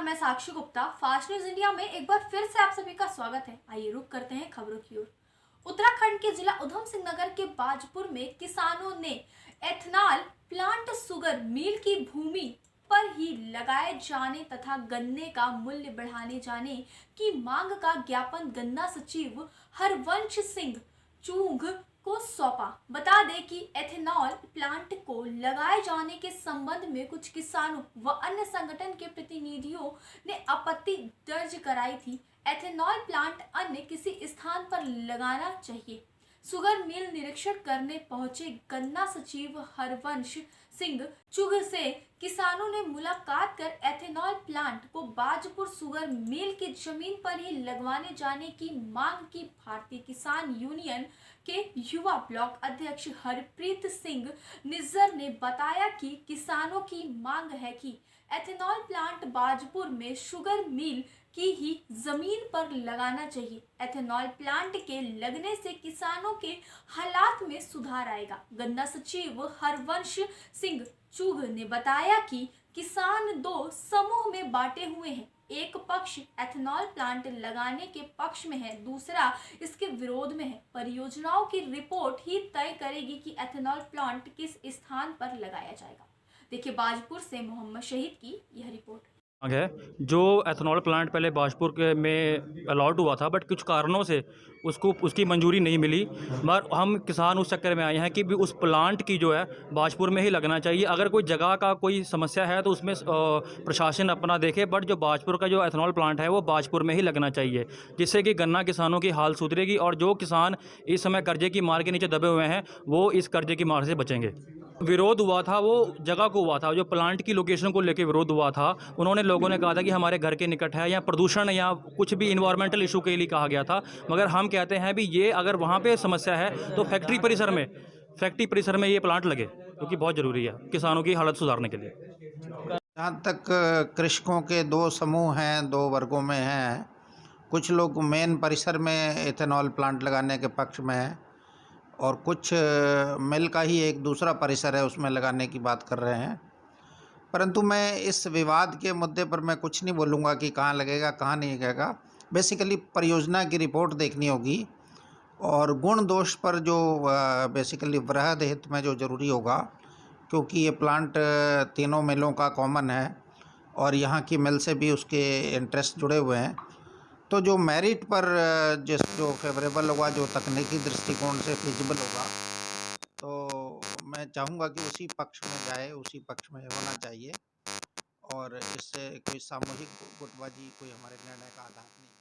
मैं साक्षी Gupta. Fast news India में एक बार फिर से आप सभी का स्वागत है। आइए रुक करते हैं खबरों की ओर। उत्तराखंड के जिला उधम सिंह नगर के बाजपुर में किसानों ने एथनॉल प्लांट शुगर मिल की भूमि पर ही लगाए जाने तथा गन्ने का मूल्य बढ़ाने जाने की मांग का ज्ञापन गन्ना सचिव हरवंश सिंह चूंघ को सौंपा। बता दें कि एथेनॉल प्लांट को लगाए जाने के संबंध में कुछ किसानों व अन्य संगठन के प्रतिनिधियों ने आपत्ति दर्ज कराई थी। एथेनॉल प्लांट अन्य किसी स्थान पर लगाना चाहिए। शुगर मिल निरीक्षण करने पहुंचे गन्ना सचिव हरवंश सिंह चुग से किसानों ने मुलाकात कर एथेनॉल प्लांट को बाजपुर शुगर मिल की जमीन पर ही लगवाने जाने की मांग की। भारतीय किसान यूनियन के युवा ब्लॉक अध्यक्ष हरप्रीत सिंह निज्जर ने बताया कि किसानों की मांग है कि एथेनॉल प्लांट बाजपुर में शुगर मिल की ही जमीन पर लगाना चाहिए। एथेनॉल प्लांट के लगने से किसानों के हालात में सुधार आएगा। गन्ना सचिव हरवंश सिंह चूघ ने बताया कि किसान दो समूह में बांटे हुए हैं। एक पक्ष एथेनॉल प्लांट लगाने के पक्ष में है, दूसरा इसके विरोध में है। परियोजनाओं की रिपोर्ट ही तय करेगी कि एथेनॉल प्लांट किस स्थान पर लगाया जाएगा। देखिए बाजपुर से मोहम्मद शहीद की यह रिपोर्ट है। जो एथेनॉल प्लांट पहले बाजपुर के में अलॉट हुआ था, बट कुछ कारणों से उसकी मंजूरी नहीं मिली। मगर हम किसान उस चक्कर में आए हैं कि भी उस प्लांट की जो है बाजपुर में ही लगना चाहिए। अगर कोई जगह का कोई समस्या है तो उसमें प्रशासन अपना देखे, बट जो बाजपुर का जो एथेनॉल प्लांट है वो बाजपुर में ही लगना चाहिए, जिससे कि गन्ना किसानों की हाल सुधरेगी और जो किसान इस समय कर्जे की मार के नीचे दबे हुए हैं वो इस कर्जे की मार से बचेंगे। विरोध हुआ था वो जगह को हुआ था, जो प्लांट की लोकेशन को लेकर विरोध हुआ था। उन्होंने लोगों ने कहा था कि हमारे घर के निकट है, या प्रदूषण या कुछ भी इन्वायरमेंटल इशू के लिए कहा गया था। मगर हम कहते हैं भी ये अगर वहाँ पे समस्या है तो फैक्ट्री परिसर में ये प्लांट लगे, क्योंकि बहुत ज़रूरी है किसानों की हालत सुधारने के लिए। जहाँ तक कृषकों के दो समूह हैं, दो वर्गों में हैं। कुछ लोग मेन परिसर में एथेनॉल प्लांट लगाने के पक्ष में हैं और कुछ मिल का ही एक दूसरा परिसर है उसमें लगाने की बात कर रहे हैं। परंतु मैं इस विवाद के मुद्दे पर मैं कुछ नहीं बोलूँगा कि कहाँ लगेगा कहाँ नहीं लगेगा। बेसिकली परियोजना की रिपोर्ट देखनी होगी और गुण दोष पर जो बेसिकली वृहद हित में जो ज़रूरी होगा, क्योंकि ये प्लांट तीनों मिलों का कॉमन है और यहाँ की मिल से भी उसके इंटरेस्ट जुड़े हुए हैं। तो जो मेरिट पर जो फेवरेबल होगा, जो तकनीकी दृष्टिकोण से फिजिबल होगा, तो मैं चाहूँगा कि उसी पक्ष में जाए, उसी पक्ष में होना चाहिए और इससे कोई सामूहिक गुटबाजी कोई हमारे निर्णय का आधार नहीं।